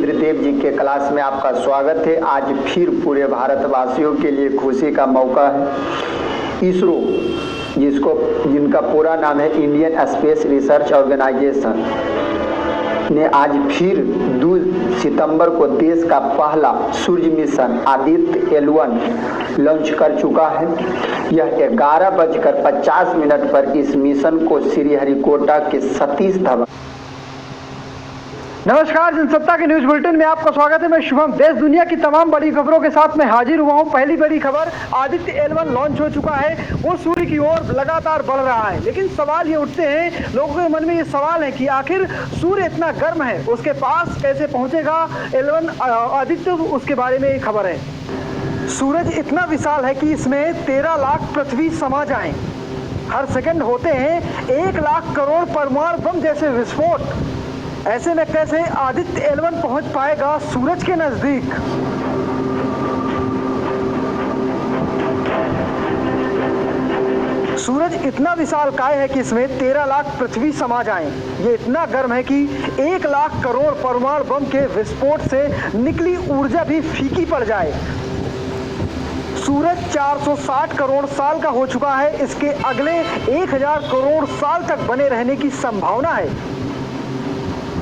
इंद्रदेव जी के क्लास में आपका स्वागत है। आज फिर पूरे भारतवासियों के लिए खुशी का मौका है। इसरो जिनका पूरा नाम है इंडियन स्पेस रिसर्च ऑर्गेनाइजेशन ने आज फिर 2 सितंबर को देश का पहला सूर्य मिशन आदित्य L1 लॉन्च कर चुका है। यह 11:50 पर इस मिशन को श्रीहरिकोटा के सतीश धवन। नमस्कार, जनसत्ता के न्यूज बुलेटिन में आपका स्वागत है। मैं शुभम देश दुनिया की तमाम बड़ी खबरों के साथ मैं हाजिर हुआ हूं। पहली बड़ी खबर, आदित्य L1 लॉन्च हो चुका है, वो सूर्य की ओर लगातार बढ़ रहा है। लेकिन सवाल ये उठते हैं, लोगों के मन में ये सवाल है कि आखिर सूर्य इतना गर्म है, उसके पास कैसे पहुंचेगा L1 आदित्य, उसके बारे में ये खबर है। सूरज इतना विशाल है कि इसमें 13 लाख पृथ्वी समा जाए। हर सेकंड होते हैं 1 लाख करोड़ परमाणु बम जैसे विस्फोट। ऐसे में कैसे आदित्य L1 पहुंच पाएगा सूरज के नजदीक? सूरज इतना विशाल काय है कि इसमें 13 लाख पृथ्वी समा जाएं। ये इतना गर्म है कि 1 लाख करोड़ परमाणु बम के विस्फोट से निकली ऊर्जा भी फीकी पड़ जाए। सूरज 460 करोड़ साल का हो चुका है। इसके अगले 1000 करोड़ साल तक बने रहने की संभावना है।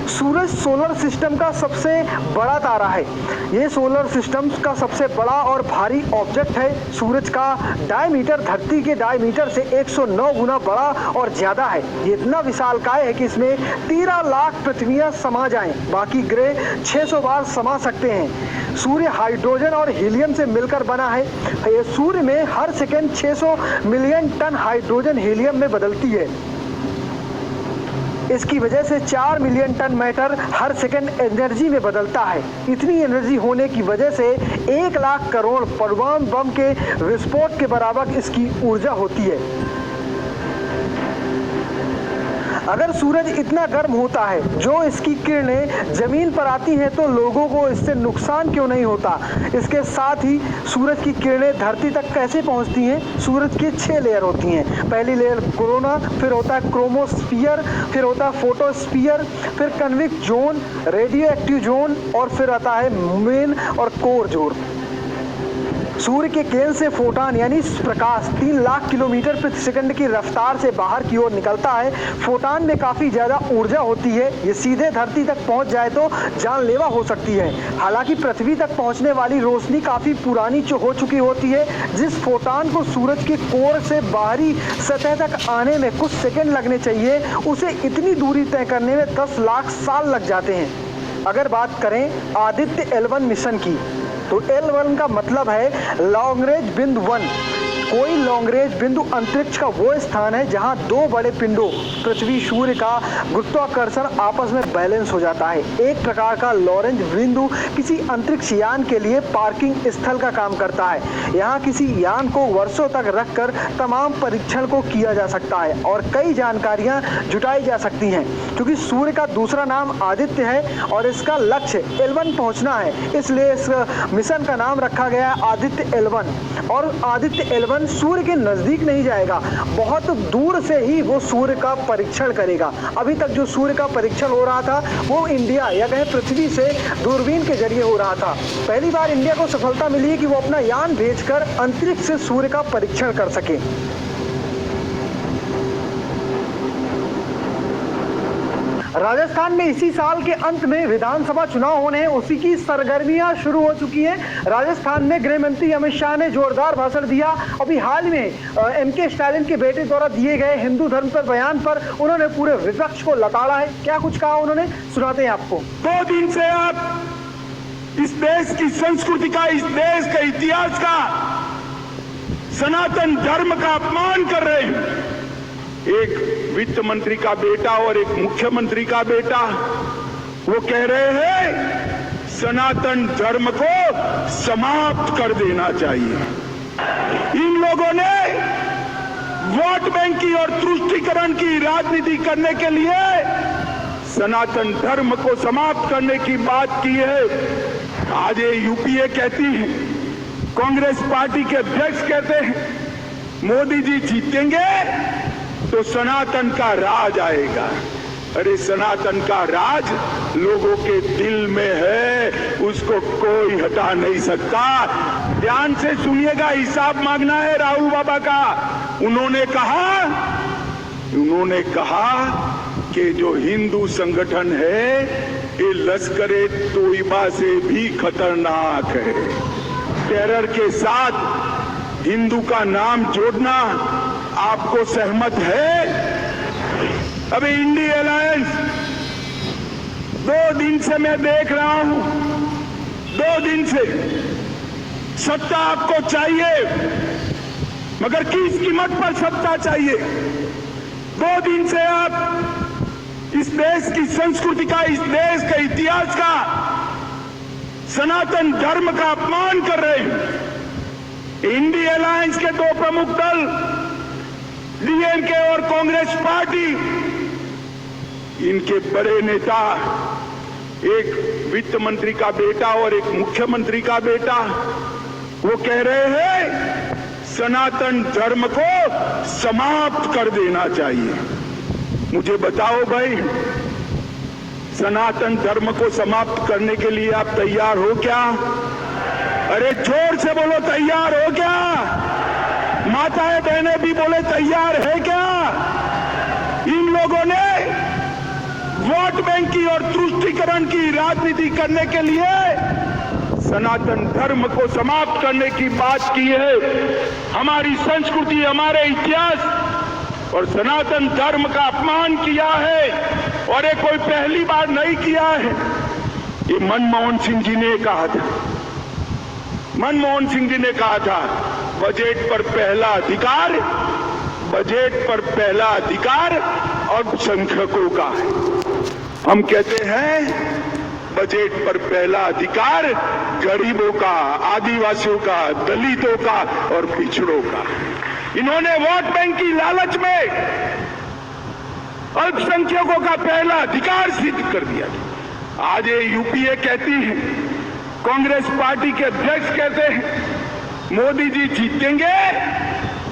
सूरज सोलर सिस्टम का सबसे बड़ा तारा है। ये सोलर सिस्टम का सबसे बड़ा और भारी ऑब्जेक्ट है। सूरज का डायमीटर धरती के डायमीटर से 109 गुना बड़ा और ज्यादा है। ये इतना विशालकाय है कि इसमें 13 लाख पृथ्वियां समा जाएं। बाकी ग्रह 600 बार समा सकते हैं। सूर्य हाइड्रोजन और हीलियम से मिलकर बना है। ये सूर्य में हर second 600 million ton hydrogen helium में बदलती है। इसकी वजह से 4 मिलियन टन मैटर हर सेकंड एनर्जी में बदलता है। इतनी एनर्जी होने की वजह से 1 लाख करोड़ परमाणु बम के विस्फोट के बराबर इसकी ऊर्जा होती है। अगर सूरज इतना गर्म होता है, जो इसकी किरणें जमीन पर आती हैं, तो लोगों को इससे नुकसान क्यों नहीं होता? इसके साथ ही सूरज की किरणें धरती तक कैसे पहुंचती हैं? सूरज की 6 लेयर होती हैं। पहली लेयर कोरोना, फिर होता है क्रोमोस्फीयर, फिर होता है फोटोस्फीयर, फिर convex zone, radio active zone और फिर आता है मेन और कोर जोन। सूर्य के केंद्र से फोटॉन यानी प्रकाश 3 लाख किलोमीटर प्रति सेकंड की रफ्तार से बाहर की ओर निकलता है। फोटॉन में काफी ज्यादा ऊर्जा होती है। ये सीधे धरती तक पहुंच जाए तो जानलेवा हो सकती है। हालांकि पृथ्वी तक पहुंचने वाली रोशनी काफी पुरानी हो चुकी होती है। जिस फोटॉन को सूरज के कोर से बाहरी सतह तक आने में कुछ सेकेंड लगने चाहिए, उसे इतनी दूरी तय करने में 10 लाख साल लग जाते हैं। अगर बात करें आदित्य L1 मिशन की, तो L1 का मतलब है लॉन्ग रेंज बिंदु 1। कोई लॉन्ग रेंज बिंदु अंतरिक्ष का वो स्थान है जहां 2 बड़े पिंडों पृथ्वी सूर्य का गुरुत्वाकर्षण आपस में बैलेंस हो जाता है। एक प्रकार का लॉरेंज बिंदु किसी अंतरिक्ष यान के लिए पार्किंग स्थल का काम करता है। यहाँ किसी यान को वर्षों तक रखकर तमाम परीक्षण को किया जा सकता है और कई जानकारियां जुटाई जा सकती हैं। क्योंकि सूर्य का दूसरा नाम आदित्य है और इसका लक्ष्य L1 पहुंचना है, इसलिए इस मिशन का नाम रखा गया है आदित्य L1। और आदित्य L1 सूर्य के नजदीक नहीं जाएगा, बहुत दूर से ही वो सूर्य का परीक्षण करेगा। अभी तक जो सूर्य का परीक्षण हो रहा था वो इंडिया या कहे पृथ्वी से दूरबीन के जरिए हो रहा था। पहली बार इंडिया को सफलता मिली है कि वो अपना यान भेजकर अंतरिक्ष से सूर्य का परीक्षण कर सके। राजस्थान में इसी साल के अंत में विधानसभा चुनाव होने हैं, उसी की सरगर्मियां शुरू हो चुकी हैं। राजस्थान में गृह मंत्री अमित शाह ने जोरदार भाषण दिया। अभी हाल में MK स्टालिन के बेटे द्वारा दिए गए हिंदू धर्म पर बयान पर उन्होंने पूरे विपक्ष को लताड़ा है। क्या कुछ कहा उन्होंने, सुनाते हैं आपको। 2 दिन से आप इस देश की संस्कृति का, इस देश के इतिहास का, सनातन धर्म का अपमान कर रहे हैं। एक वित्त मंत्री का बेटा और एक मुख्यमंत्री का बेटा वो कह रहे हैं सनातन धर्म को समाप्त कर देना चाहिए। इन लोगों ने वोट बैंक की और तुष्टीकरण की राजनीति करने के लिए सनातन धर्म को समाप्त करने की बात की है। आज ये UPA कहती है, कांग्रेस पार्टी के अध्यक्ष कहते हैं मोदी जी जीतेंगे तो सनातन का राज आएगा। अरे सनातन का राज लोगों के दिल में है। उसको कोई हटा नहीं सकता। ध्यान से सुनिएगा, हिसाब मांगना है राहुल बाबा का। उन्होंने कहा कि जो हिंदू संगठन है ये लश्कर-ए तोयबा से भी खतरनाक है। टेरर के साथ हिंदू का नाम जोड़ना आपको सहमत है? अभी इंडिया अलायंस 2 दिन से मैं देख रहा हूं, 2 दिन से सत्ता आपको चाहिए, मगर किस कीमत पर सत्ता चाहिए? 2 दिन से आप इस देश की संस्कृति का, इस देश के इतिहास का, सनातन धर्म का अपमान कर रहे हैं। इंडिया अलायंस के 2 प्रमुख दल डीएमके और कांग्रेस पार्टी, इनके बड़े नेता, एक वित्त मंत्री का बेटा और एक मुख्यमंत्री का बेटा, वो कह रहे हैं सनातन धर्म को समाप्त कर देना चाहिए। मुझे बताओ भाई, सनातन धर्म को समाप्त करने के लिए आप तैयार हो क्या? अरे जोर से बोलो, तैयार हो क्या? माताएं बहनें भी बोले तैयार है क्या? इन लोगों ने वोट बैंक की और तुष्टीकरण की राजनीति करने के लिए सनातन धर्म को समाप्त करने की बात की है। हमारी संस्कृति, हमारे इतिहास और सनातन धर्म का अपमान किया है, और ये कोई पहली बार नहीं किया है। ये मनमोहन सिंह जी ने कहा था, मनमोहन सिंह जी ने कहा था बजट पर पहला अधिकार, बजट पर पहला अधिकार अल्पसंख्यकों का है। हम कहते हैं बजट पर पहला अधिकार गरीबों का, आदिवासियों का, दलितों का और पिछड़ों का। इन्होंने वोट बैंक की लालच में अल्पसंख्यकों का पहला अधिकार सिद्ध कर दिया। आज ये यूपीए कहती है, कांग्रेस पार्टी के अध्यक्ष कहते हैं मोदी जी जीतेंगे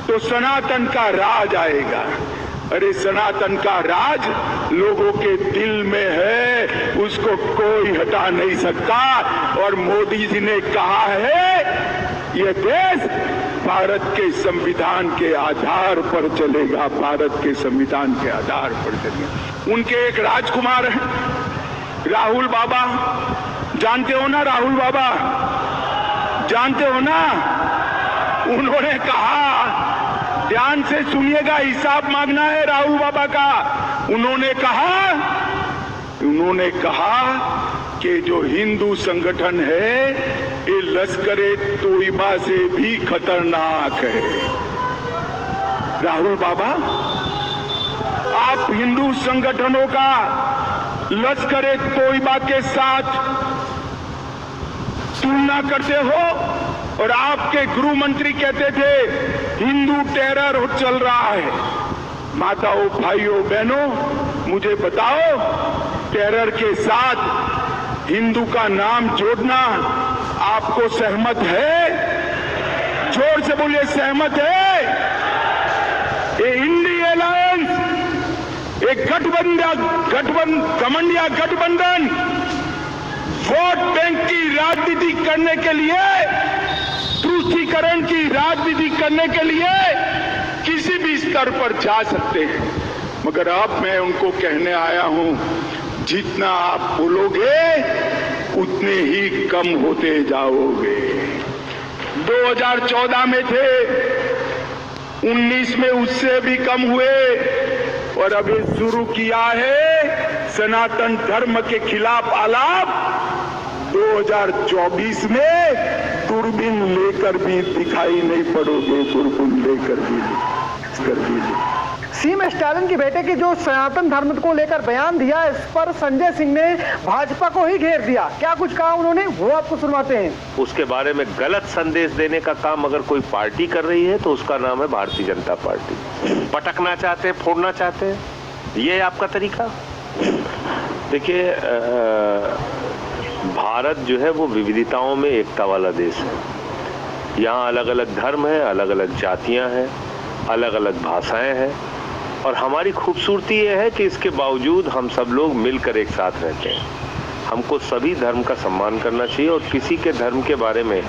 तो सनातन का राज आएगा। अरे सनातन का राज लोगों के दिल में है, उसको कोई हटा नहीं सकता। और मोदी जी ने कहा है यह देश भारत के संविधान के आधार पर चलेगा, भारत के संविधान के आधार पर चलेगा। उनके एक राजकुमार हैं राहुल बाबा, जानते हो ना राहुल बाबा, जानते हो ना? उन्होंने कहा, ध्यान से सुनिएगा, हिसाब मांगना है राहुल बाबा का। उन्होंने कहा कि जो हिंदू संगठन है ये लश्कर-ए तोयबा से भी खतरनाक है। राहुल बाबा, आप हिंदू संगठनों का लश्कर-ए तोयबा के साथ तुलना करते हो, और आपके गृह मंत्री कहते थे हिंदू टेरर चल रहा है। माताओं, भाइयों, बहनों, मुझे बताओ, टेरर के साथ हिंदू का नाम जोड़ना आपको सहमत है? जोर से बोलिए, सहमत है? ये इंडिया अलायंस, एक घमंडिया गठबंधन वोट बैंक की राजनीति करने के लिए, तुष्टीकरण की राजनीति करने के लिए किसी भी स्तर पर जा सकते हैं, मगर अब मैं उनको कहने आया हूं, जितना आप बोलोगे उतने ही कम होते जाओगे। 2014 में थे, 19 में उससे भी कम हुए, और अभी शुरू किया है सनातन धर्म के खिलाफ आलाप। 2024 में दूरबीन लेकर भी दिखाई नहीं पड़ोगे, दूरबीन लेकर भी। सीएम स्टालिन के बेटे के जो सनातन धर्म को लेकर बयान दिया, इस पर संजय सिंह ने भाजपा को ही घेर दिया। क्या कुछ कहा उन्होंने, वो आपको सुनवाते हैं। उसके बारे में गलत संदेश देने का काम अगर कोई पार्टी कर रही है तो उसका नाम है भारतीय जनता पार्टी। पटकना चाहते हैं, फोड़ना चाहते हैं, ये आपका तरीका। देखिए, भारत जो है वो विविधताओं में एकता वाला देश है। यहाँ अलग अलग धर्म है, अलग अलग जातियाँ हैं, अलग अलग भाषाएं हैं, और हमारी खूबसूरती ये है कि इसके बावजूद हम सब लोग मिलकर एक साथ रहते हैं। हमको सभी धर्म का सम्मान करना चाहिए और किसी के धर्म के बारे में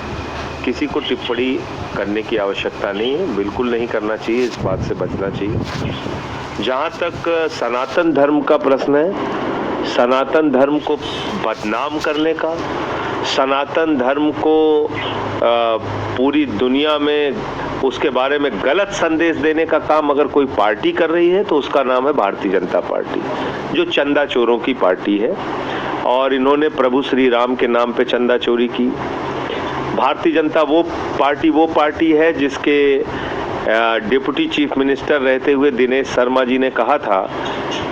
किसी को टिप्पणी करने की आवश्यकता नहीं है, बिल्कुल नहीं करना चाहिए, इस बात से बचना चाहिए। जहाँ तक सनातन धर्म का प्रश्न है, सनातन धर्म को बदनाम करने का, सनातन धर्म को पूरी दुनिया में उसके बारे में गलत संदेश देने का काम अगर कोई पार्टी कर रही है तो उसका नाम है भारतीय जनता पार्टी, जो चंदा चोरों की पार्टी है। और इन्होंने प्रभु श्री राम के नाम पे चंदा चोरी की। भारतीय जनता वो पार्टी है जिसके डिप्टी चीफ मिनिस्टर रहते हुए दिनेश शर्मा जी ने कहा था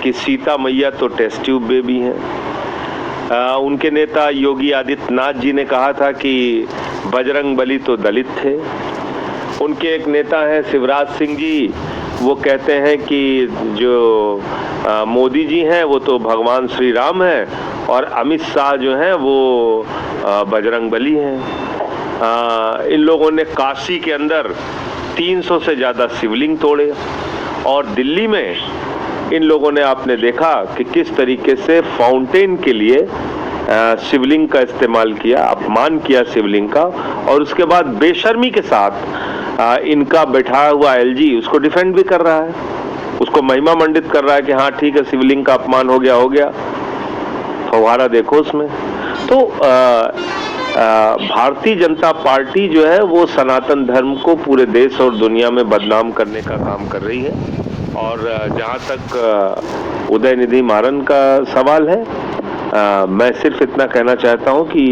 कि सीता मैया तो टेस्ट ट्यूब बेबी हैं। उनके नेता योगी आदित्यनाथ जी ने कहा था कि बजरंग बली तो दलित थे। उनके एक नेता हैं शिवराज सिंह जी, वो कहते हैं कि जो मोदी जी हैं वो तो भगवान श्री राम हैं और अमित शाह जो हैं वो बजरंग बली हैं। इन लोगों ने काशी के अंदर 300 से ज़्यादा शिवलिंग तोड़े और दिल्ली में इन लोगों ने, आपने देखा कि किस तरीके से फाउंटेन के लिए शिवलिंग का इस्तेमाल किया, अपमान किया शिवलिंग का, और उसके बाद बेशर्मी के साथ इनका बैठा हुआ एलजी उसको डिफेंड भी कर रहा है, उसको महिमा मंडित कर रहा है कि हाँ ठीक है शिवलिंग का अपमान हो गया। फव्वारा देखो उसमें। तो भारतीय जनता पार्टी जो है वो सनातन धर्म को पूरे देश और दुनिया में बदनाम करने का काम कर रही है। और जहाँ तक उदयनिधि मारन का सवाल है, मैं सिर्फ इतना कहना चाहता हूँ कि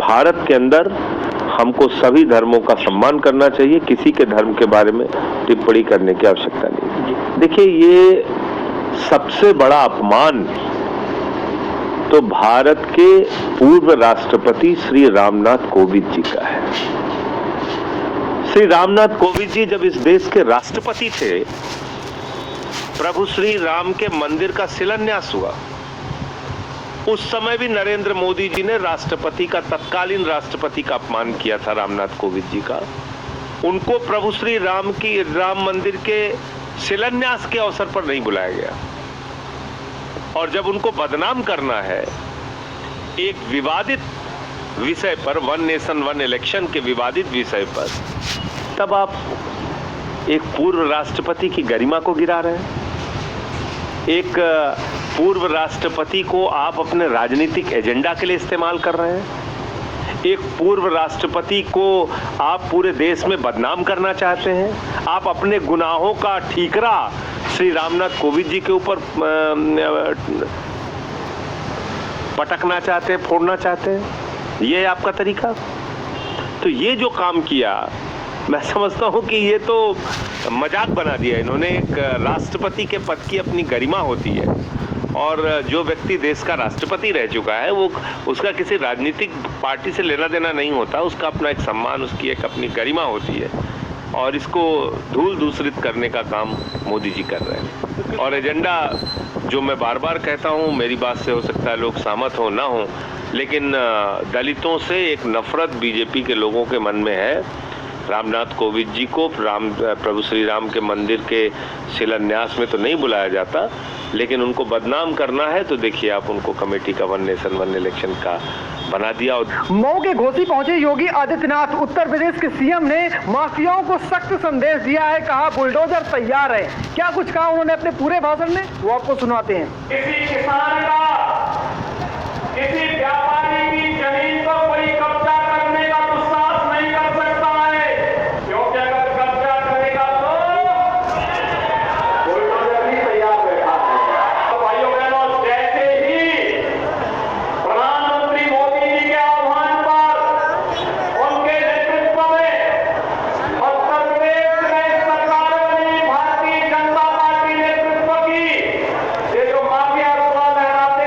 भारत के अंदर हमको सभी धर्मों का सम्मान करना चाहिए, किसी के धर्म के बारे में टिप्पणी करने की आवश्यकता नहीं। देखिए, ये सबसे बड़ा अपमान तो भारत के पूर्व राष्ट्रपति श्री रामनाथ कोविंद जी का है। श्री रामनाथ कोविंद जी जब इस देश के राष्ट्रपति थे, प्रभु श्री राम के मंदिर का शिलान्यास हुआ, उस समय भी नरेंद्र मोदी जी ने तत्कालीन राष्ट्रपति का अपमान किया था रामनाथ कोविंद जी का। उनको प्रभु श्री राम मंदिर के शिलान्यास के अवसर पर नहीं बुलाया गया। और जब उनको बदनाम करना है एक विवादित विषय पर, वन नेशन वन इलेक्शन के विवादित विषय पर, तब आप एक पूर्व राष्ट्रपति की गरिमा को गिरा रहे हैं। एक पूर्व राष्ट्रपति को आप अपने राजनीतिक एजेंडा के लिए इस्तेमाल कर रहे हैं। एक पूर्व राष्ट्रपति को आप पूरे देश में बदनाम करना चाहते हैं। आप अपने गुनाहों का ठीकरा श्री रामनाथ कोविंद जी के ऊपर पटकना चाहते हैं, फोड़ना चाहते हैं। ये आपका तरीका। तो ये जो काम किया, मैं समझता हूं कि ये तो मजाक बना दिया इन्होंने। एक राष्ट्रपति के पद की अपनी गरिमा होती है और जो व्यक्ति देश का राष्ट्रपति रह चुका है वो, उसका किसी राजनीतिक पार्टी से लेना देना नहीं होता। उसका अपना एक सम्मान, उसकी एक अपनी गरिमा होती है और इसको धूल दूषित करने का काम मोदी जी कर रहे हैं। और एजेंडा जो मैं बार बार कहता हूँ, मेरी बात से हो सकता है लोग सहमत हो ना हो, लेकिन दलितों से एक नफरत बीजेपी के लोगों के मन में है। रामनाथ कोविंद जी को प्रभु श्री राम के मंदिर के शिलान्यास में तो नहीं बुलाया जाता, लेकिन उनको बदनाम करना है तो देखिए आप उनको कमेटी का वन नेशन वन इलेक्शन का बना दिया। मऊ के घोसी पहुंचे योगी आदित्यनाथ। उत्तर प्रदेश के सीएम ने माफियाओं को सख्त संदेश दिया है, कहा बुलडोजर तैयार है। क्या कुछ कहा उन्होंने अपने पूरे भाषण में, वो आपको सुनाते हैं। किसी किसान का, किसी व्यापारी की जमीन पर कोई कब्जा करने का दुस्साहस नहीं कर सकता है, क्योंकि अगर कब्जा करेगा तो बुलडोजर भी तैयार बैठा है। तो भाइयों बहनों, जैसे ही प्रधानमंत्री मोदी जी के आह्वान पर, उनके नेतृत्व में उत्तर प्रदेश में सरकार बनी, भारतीय जनता पार्टी नेतृत्व की, ये जो माफिया रुपा लहराते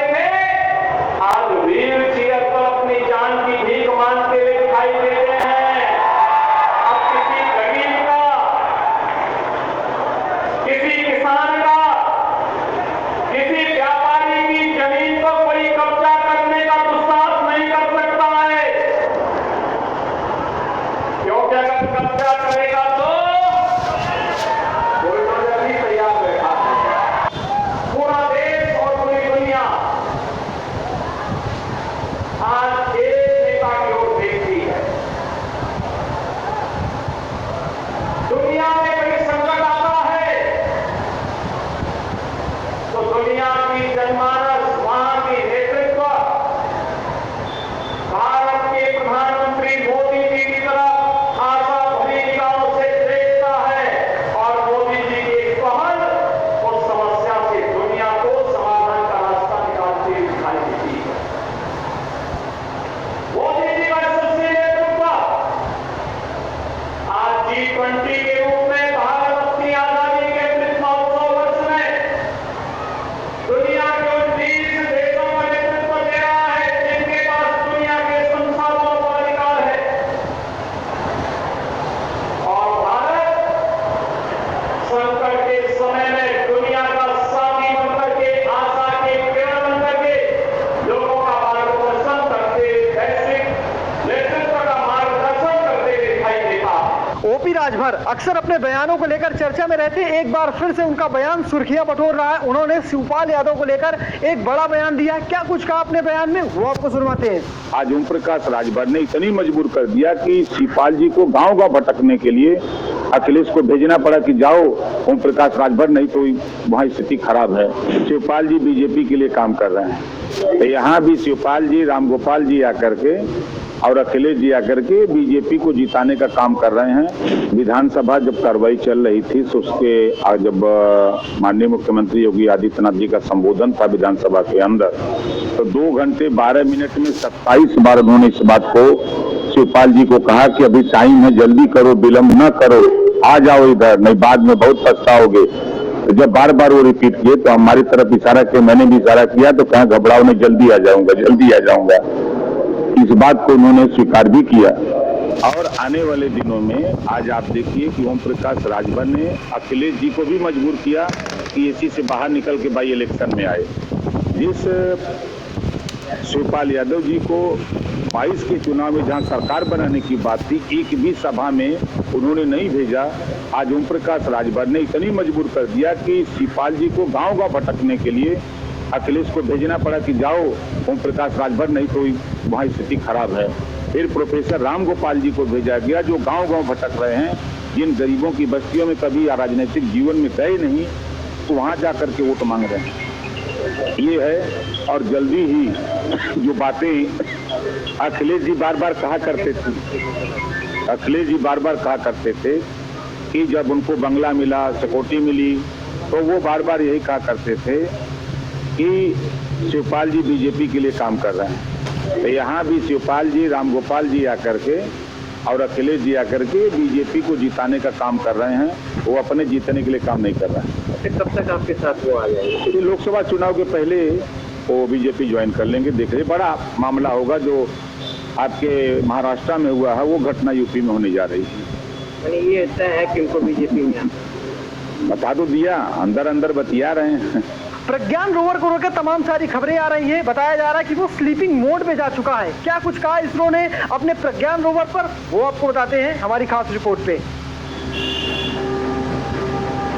राजभर अक्सर अपने बयानों को लेकर चर्चा में रहते हैं। एक बार फिर से उनका बयान सुर्खियां बटोर रहा है। उन्होंने शिवपाल यादव को लेकर एक बड़ा बयान दिया है। क्या कुछ कहा अपने बयान में, वो आपको सुनवाते हैं। आज ओम प्रकाश राजभर ने इतनी मजबूर कर दिया कि शिवपाल जी को गांव-गांव भटकने के लिए अखिलेश को भेजना पड़ा कि जाओ ओम प्रकाश राजभर, नहीं तो वहाँ स्थिति खराब है। शिवपाल जी बीजेपी के लिए काम कर रहे हैं, तो यहाँ भी शिवपाल जी, रामगोपाल जी आकर के और अखिलेश जी आकर के बीजेपी को जिताने का काम कर रहे हैं। विधानसभा जब कार्रवाई चल रही थी तो उसके जब माननीय मुख्यमंत्री योगी आदित्यनाथ जी का संबोधन था विधानसभा के अंदर, तो 2 घंटे 12 मिनट में 27 बार उन्होंने इस बात को शिवपाल जी को कहा कि अभी टाइम है, जल्दी करो, विलंब न करो, आ जाओ इधर, नहीं बाद में बहुत पछताओगे। तो जब बार बार वो रिपीट किए तो हमारी तरफ इशारा किया, मैंने भी इशारा किया, तो कहा घबराओ नहीं, जल्दी आ जाऊंगा, जल्दी आ जाऊंगा। इस बात को उन्होंने स्वीकार भी किया। और आने वाले दिनों में आज आप देखिए कि ओम प्रकाश राजभर ने अखिलेश जी को भी मजबूर किया कि एसी से बाहर निकल के बाई इलेक्शन में आए। जिस शिवपाल यादव जी को 22 के चुनाव में जहां सरकार बनाने की बात थी, एक भी सभा में उन्होंने नहीं भेजा। आज ओम प्रकाश राजभर ने इतनी मजबूर कर दिया कि शिवपाल जी को गांव-गांव भटकने के लिए अखिलेश को भेजना पड़ा कि जाओ ओम प्रकाश राजभर, नहीं तो वहाँ स्थिति खराब है। फिर प्रोफेसर रामगोपाल जी को भेजा गया जो गांव-गांव भटक रहे हैं, जिन गरीबों की बस्तियों में कभी राजनीतिक जीवन में गए नहीं, तो वहाँ जाकर के वोट मांग रहे हैं। ये है। और जल्दी ही जो बातें अखिलेश जी बार बार कहा करते थे, कि जब उनको बंगला मिला, सिक्योरिटी मिली, तो वो बार बार यही कहा करते थे कि शिवपाल जी बीजेपी के लिए काम कर रहे हैं। तो यहाँ भी शिवपाल जी, रामगोपाल जी आकर के और अखिलेश जी आकर के बीजेपी को जिताने का काम कर रहे हैं, वो अपने जीतने के लिए काम नहीं कर रहे हैं। कब तक आपके साथ वो आ जाएंगे? लोकसभा चुनाव के पहले वो बीजेपी ज्वाइन कर लेंगे। देख रहे, बड़ा मामला होगा जो आपके महाराष्ट्र में हुआ है, वो घटना यूपी में होने जा रही है। ये तय है कि उनको बीजेपी में बता दो दिया, अंदर अंदर बतिया रहे हैं। प्रज्ञान रोवर को लेकर तमाम सारी खबरें आ रही हैं। बताया जा रहा है कि वो स्लीपिंग मोड में जा चुका है। क्या कुछ कहा इसरो ने अपने प्रज्ञान रोवर पर, वो आपको बताते हैं हमारी खास रिपोर्ट पे।